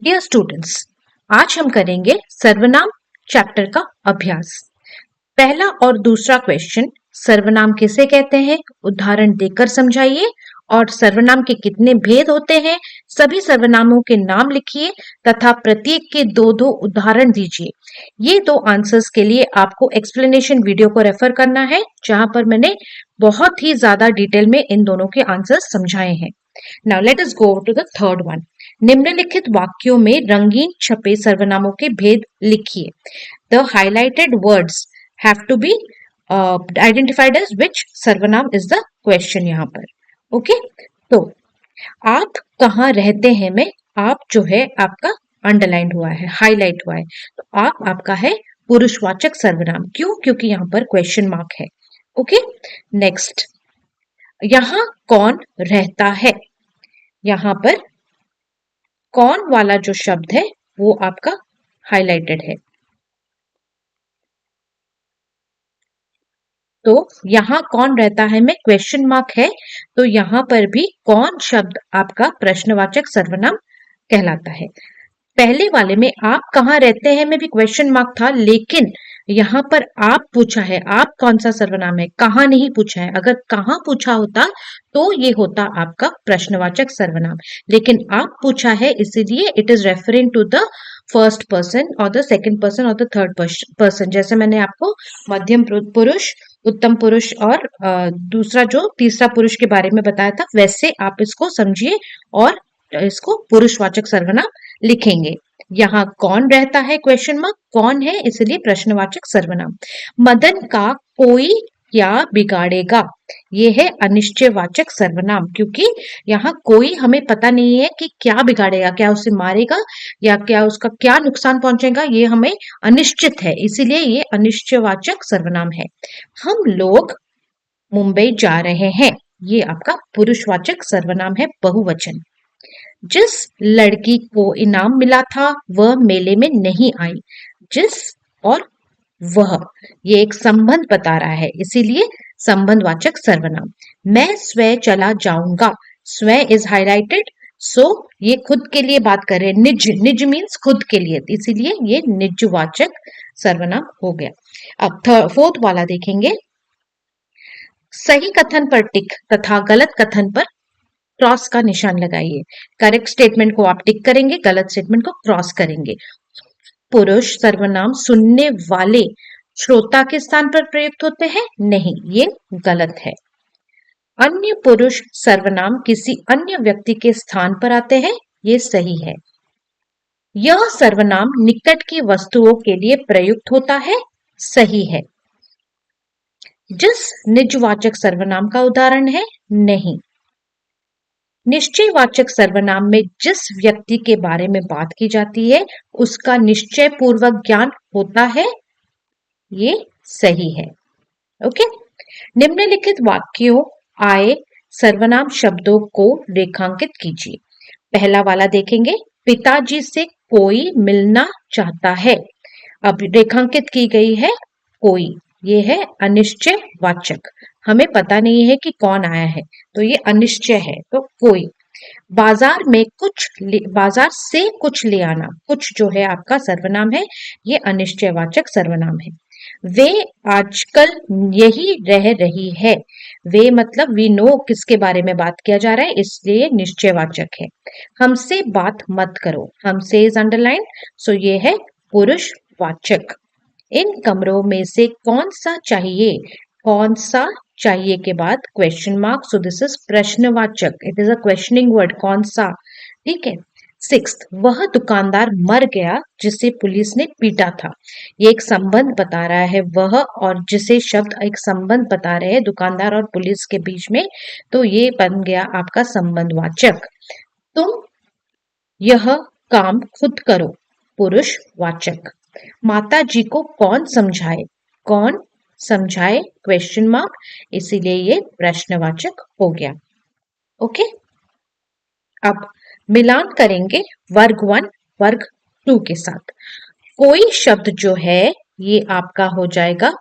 Dear students, आज हम करेंगे सर्वनाम चैप्टर का अभ्यास। पहला और दूसरा क्वेश्चन, सर्वनाम किसे कहते हैं, उदाहरण देकर समझाइए और सर्वनाम के कितने भेद होते हैं, सभी सर्वनामों के नाम लिखिए तथा प्रत्येक के दो दो उदाहरण दीजिए। ये दो आंसर्स के लिए आपको एक्सप्लेनेशन वीडियो को रेफर करना है, जहां पर मैंने बहुत ही ज्यादा डिटेल में इन दोनों के आंसर्स समझाए हैं। Now let us go to the third one. निम्नलिखित वाक्यों में रंगीन छपे सर्वनामों के भेद लिखिए। The highlighted words have to be identified as which सर्वनाम इज द क्वेश्चन यहाँ पर। ओके, तो आप कहाँ रहते हैं में आप जो है आपका अंडरलाइन हुआ है, हाईलाइट हुआ है, तो आप आपका है पुरुषवाचक सर्वनाम। क्यों? क्योंकि यहाँ पर क्वेश्चन मार्क है। ओके, नेक्स्ट, यहाँ कौन रहता है, यहाँ पर कौन वाला जो शब्द है वो आपका हाइलाइटेड है। तो यहाँ कौन रहता है में क्वेश्चन मार्क है, तो यहाँ पर भी कौन शब्द आपका प्रश्नवाचक सर्वनाम कहलाता है। पहले वाले में आप कहाँ रहते हैं में भी क्वेश्चन मार्क था, लेकिन यहाँ पर आप पूछा है, आप कौन सा सर्वनाम है, कहाँ नहीं पूछा है। अगर कहाँ पूछा होता तो ये होता आपका प्रश्नवाचक सर्वनाम, लेकिन आप पूछा है इसीलिए it is referring to the first person और द सेकंड पर्सन और द थर्ड पर्सन। जैसे मैंने आपको मध्यम पुरुष, उत्तम पुरुष और दूसरा जो तीसरा पुरुष के बारे में बताया था, वैसे आप इसको समझिए और इसको पुरुषवाचक सर्वनाम लिखेंगे। यहाँ कौन रहता है, क्वेश्चन मार्क, कौन है इसलिए प्रश्नवाचक सर्वनाम। मदन का कोई क्या बिगाड़ेगा, ये है अनिश्चयवाचक सर्वनाम, क्योंकि यहाँ कोई हमें पता नहीं है कि क्या बिगाड़ेगा, क्या उसे मारेगा या क्या उसका क्या नुकसान पहुंचेगा, ये हमें अनिश्चित है, इसीलिए ये अनिश्चयवाचक सर्वनाम है। हम लोग मुंबई जा रहे हैं, ये आपका पुरुषवाचक सर्वनाम है, बहुवचन। जिस लड़की को इनाम मिला था वह मेले में नहीं आई, जिस और वह, ये एक संबंध बता रहा है, इसीलिए संबंधवाचक सर्वनाम। मैं स्वयं चला जाऊंगा, स्वयं इज हाइलाइटेड, सो ये खुद के लिए बात कर रहे हैं, निज, निज मीन्स खुद के लिए, इसीलिए ये निजवाचक सर्वनाम हो गया। अब फोर्थ वाला देखेंगे। सही कथन पर टिक तथा गलत कथन पर क्रॉस का निशान लगाइए। करेक्ट स्टेटमेंट को आप टिक करेंगे, गलत स्टेटमेंट को क्रॉस करेंगे। पुरुष सर्वनाम सुनने वाले श्रोता के स्थान पर प्रयुक्त होते हैं, नहीं, ये गलत है। अन्य पुरुष सर्वनाम किसी अन्य व्यक्ति के स्थान पर आते हैं, ये सही है। यह सर्वनाम निकट की वस्तुओं के लिए प्रयुक्त होता है, सही है। जिस निजवाचक सर्वनाम का उदाहरण है, नहीं। निश्चयवाचक सर्वनाम में जिस व्यक्ति के बारे में बात की जाती है उसका निश्चय पूर्वक ज्ञान होता है, ये सही है। ओके, निम्नलिखित वाक्यों आए सर्वनाम शब्दों को रेखांकित कीजिए। पहला वाला देखेंगे, पिताजी से कोई मिलना चाहता है। अब रेखांकित की गई है कोई, ये है अनिश्चय वाचक, हमें पता नहीं है कि कौन आया है, तो ये अनिश्चय है, तो कोई। बाजार में बाजार से कुछ ले आना, कुछ जो है आपका सर्वनाम है, ये अनिश्चयवाचक सर्वनाम है। वे आजकल यही रह रही है, वे मतलब वी नो किसके बारे में बात किया जा रहा है, इसलिए निश्चयवाचक है। हमसे बात मत करो, हमसे इज अंडरलाइन, सो ये है पुरुषवाचक। इन कमरों में से कौन सा चाहिए, कौन सा चाहिए के बाद question mark, so this is प्रश्नवाचक, it is a questioning word, कौन सा, ठीक है। सिक्स्थ, वह दुकानदार मर गया जिसे पुलिस ने पीटा था, ये एक संबंध बता रहा है, वह और जिसे शब्द एक संबंध बता रहे हैं दुकानदार और पुलिस के बीच में, तो ये बन गया आपका संबंधवाचक। तुम यह काम खुद करो, पुरुषवाचक। माता जी को कौन समझाए, कौन समझाए, क्वेश्चन मार्क, इसीलिए ये प्रश्नवाचक हो गया। ओके, अब मिलान करेंगे वर्ग 1 वर्ग 2 के साथ। कोई शब्द जो है ये आपका हो जाएगा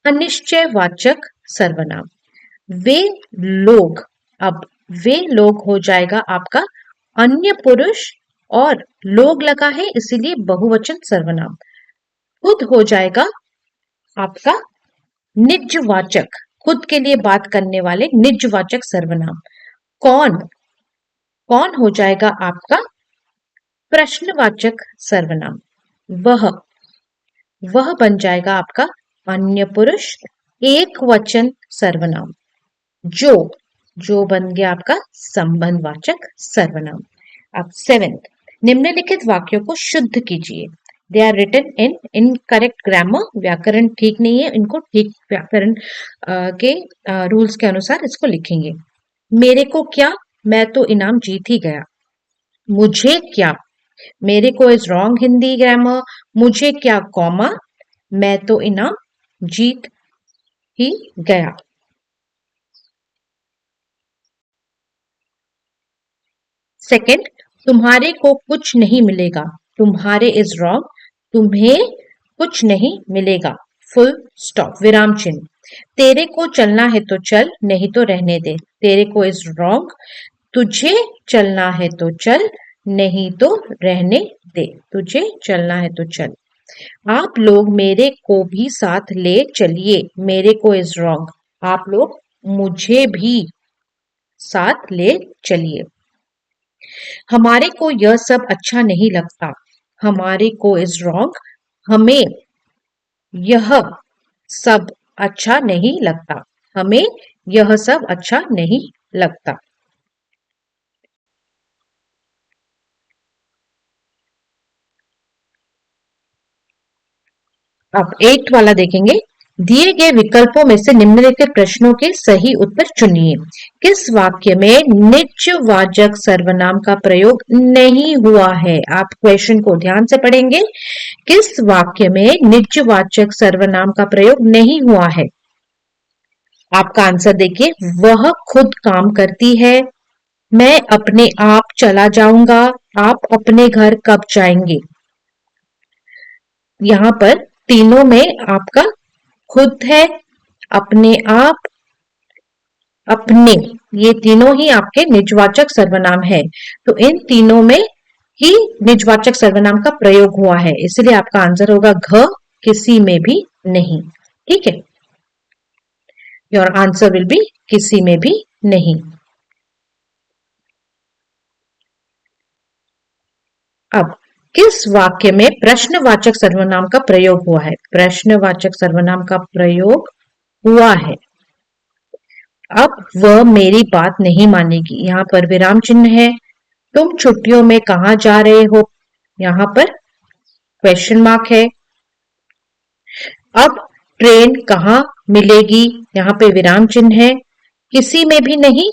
अनिश्चयवाचक सर्वनाम। वे लोग, अब वे लोग हो जाएगा आपका अन्य पुरुष और लोग लगा है इसीलिए बहुवचन सर्वनाम। खुद हो जाएगा आपका निजवाचक, खुद के लिए बात करने वाले निजवाचक सर्वनाम। कौन, कौन हो जाएगा आपका प्रश्नवाचक सर्वनाम। वह, वह बन जाएगा आपका अन्य पुरुष एक वचन सर्वनाम। जो, जो बन गया आपका संबंधवाचक सर्वनाम। अब 7th, निम्नलिखित वाक्यों को शुद्ध कीजिए। They are written in incorrect grammar, व्याकरण ठीक नहीं है, इनको ठीक व्याकरण के रूल्स के अनुसार इसको लिखेंगे। मेरे को क्या, मैं तो इनाम जीत ही गया। मुझे क्या, मेरे को इज रॉन्ग हिंदी ग्रामर, मुझे क्या कॉमा, मैं तो इनाम जीत ही गया। सेकंड, तुम्हारे को कुछ नहीं मिलेगा, तुम्हारे इज रॉन्ग, तुम्हें कुछ नहीं मिलेगा, फुल स्टॉप, विराम चिन्ह। तेरे को चलना है तो चल, नहीं तो रहने दे, तेरे को इज रॉन्ग, तुझे चलना है तो चल, नहीं तो रहने दे, तुझे चलना है तो चल। आप लोग मेरे को भी साथ ले चलिए, मेरे को इज रॉन्ग, आप लोग मुझे भी साथ ले चलिए। हमारे को यह सब अच्छा नहीं लगता, हमारे को इज रॉन्ग, हमें यह सब अच्छा नहीं लगता, हमें यह सब अच्छा नहीं लगता। अब 8 वाला देखेंगे। दिए गए विकल्पों में से निम्नलिखित प्रश्नों के सही उत्तर चुनिए। किस वाक्य में निजवाचक सर्वनाम का प्रयोग नहीं हुआ है? आप क्वेश्चन को ध्यान से पढ़ेंगे। किस वाक्य में निजवाचक सर्वनाम का प्रयोग नहीं हुआ है? आपका आंसर देखिए, वह खुद काम करती है, मैं अपने आप चला जाऊंगा, आप अपने घर कब जाएंगे। यहाँ पर तीनों में आपका खुद है, अपने आप, अपने, ये तीनों ही आपके निजवाचक सर्वनाम है। तो इन तीनों में ही निजवाचक सर्वनाम का प्रयोग हुआ है, इसलिए आपका आंसर होगा घ, किसी में भी नहीं। ठीक है, योर आंसर विल बी किसी में भी नहीं। अब किस वाक्य में प्रश्नवाचक सर्वनाम का प्रयोग हुआ है? प्रश्नवाचक सर्वनाम का प्रयोग हुआ है। अब वह मेरी बात नहीं मानेगी, यहाँ पर विराम चिन्ह है। तुम छुट्टियों में कहा जा रहे हो, यहाँ पर क्वेश्चन मार्क है। अब ट्रेन कहाँ मिलेगी, यहाँ पे विराम चिन्ह है, किसी में भी नहीं।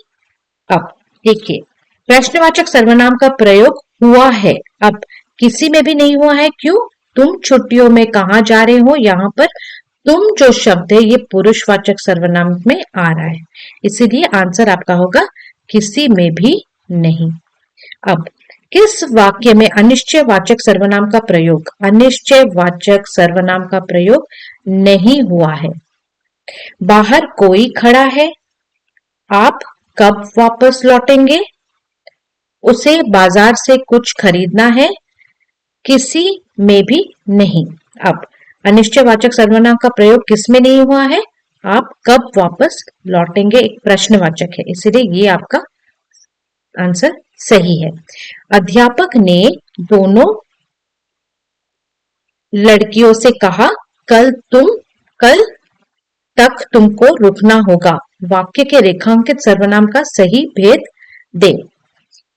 अब देखिए, प्रश्नवाचक सर्वनाम का प्रयोग हुआ है, अब किसी में भी नहीं हुआ है, क्यों? तुम छुट्टियों में कहा जा रहे हो, यहाँ पर तुम जो शब्द है ये पुरुषवाचक सर्वनाम में आ रहा है, इसीलिए आंसर आपका होगा किसी में भी नहीं। अब किस वाक्य में अनिश्चयवाचक सर्वनाम का प्रयोग, अनिश्चयवाचक सर्वनाम का प्रयोग नहीं हुआ है? बाहर कोई खड़ा है, आप कब वापस लौटेंगे, उसे बाजार से कुछ खरीदना है, किसी में भी नहीं। अब अनिश्चयवाचक सर्वनाम का प्रयोग किसमें नहीं हुआ है? आप कब वापस लौटेंगे एक प्रश्नवाचक है, इसलिए ये आपका आंसर सही है। अध्यापक ने दोनों लड़कियों से कहा, कल तक तुमको रुकना होगा। वाक्य के रेखांकित सर्वनाम का सही भेद दे।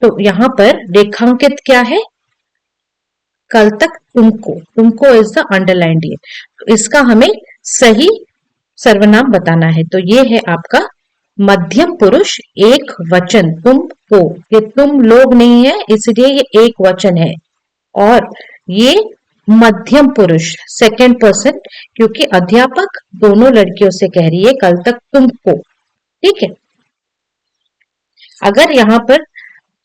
तो यहाँ पर रेखांकित क्या है? कल तक तुमको, तुमको इज द अंडरलाइंड, ये तो इसका हमें सही सर्वनाम बताना है। तो ये है आपका मध्यम पुरुष एक वचन तुमको, ये तुम लोग नहीं है इसलिए ये एक वचन है, और ये मध्यम पुरुष सेकंड पर्सन, क्योंकि अध्यापक दोनों लड़कियों से कह रही है कल तक तुमको। ठीक है, अगर यहाँ पर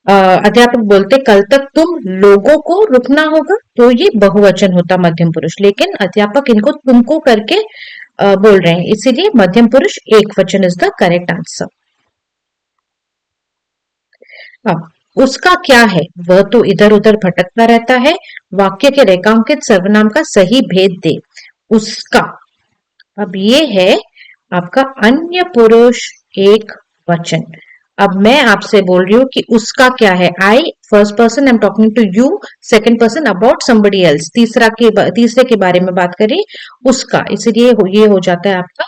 अध्यापक बोलते कल तक तुम लोगों को रुकना होगा तो ये बहुवचन होता मध्यम पुरुष, लेकिन अध्यापक इनको तुमको करके बोल रहे हैं, इसीलिए मध्यम पुरुष एक वचन इज द करेक्ट आंसर। अब उसका क्या है, वह तो इधर उधर भटकता रहता है। वाक्य के रेखांकित सर्वनाम का सही भेद दे। उसका, अब ये है आपका अन्य पुरुष एक वचन। अब मैं आपसे बोल रही हूँ कि उसका क्या है। I first person, I am talking to you. Second person about somebody else, तीसरे के बारे में बात करें, उसका, इसलिए ये हो जाता है आपका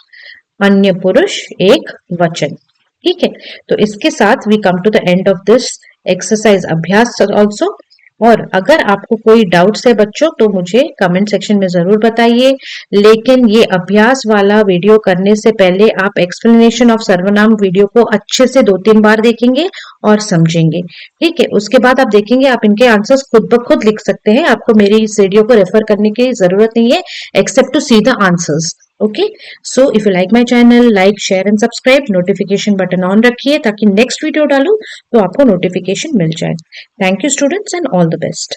अन्य पुरुष एक वचन। ठीक है, तो इसके साथ we come to the end of this exercise अभ्यास ऑल्सो। और अगर आपको कोई डाउट्स है बच्चों तो मुझे कमेंट सेक्शन में जरूर बताइए। लेकिन ये अभ्यास वाला वीडियो करने से पहले आप एक्सप्लेनेशन ऑफ सर्वनाम वीडियो को अच्छे से 2-3 बार देखेंगे और समझेंगे। ठीक है, उसके बाद आप देखेंगे आप इनके आंसर्स खुद ब खुद लिख सकते हैं। आपको मेरी इस वीडियो को रेफर करने की जरूरत नहीं है except to see the answers. Okay, so if you like my channel, like share and subscribe, notification button on रखिए ताकि नेक्स्ट वीडियो डालूं तो आपको नोटिफिकेशन मिल जाए। Thank you students and all the best.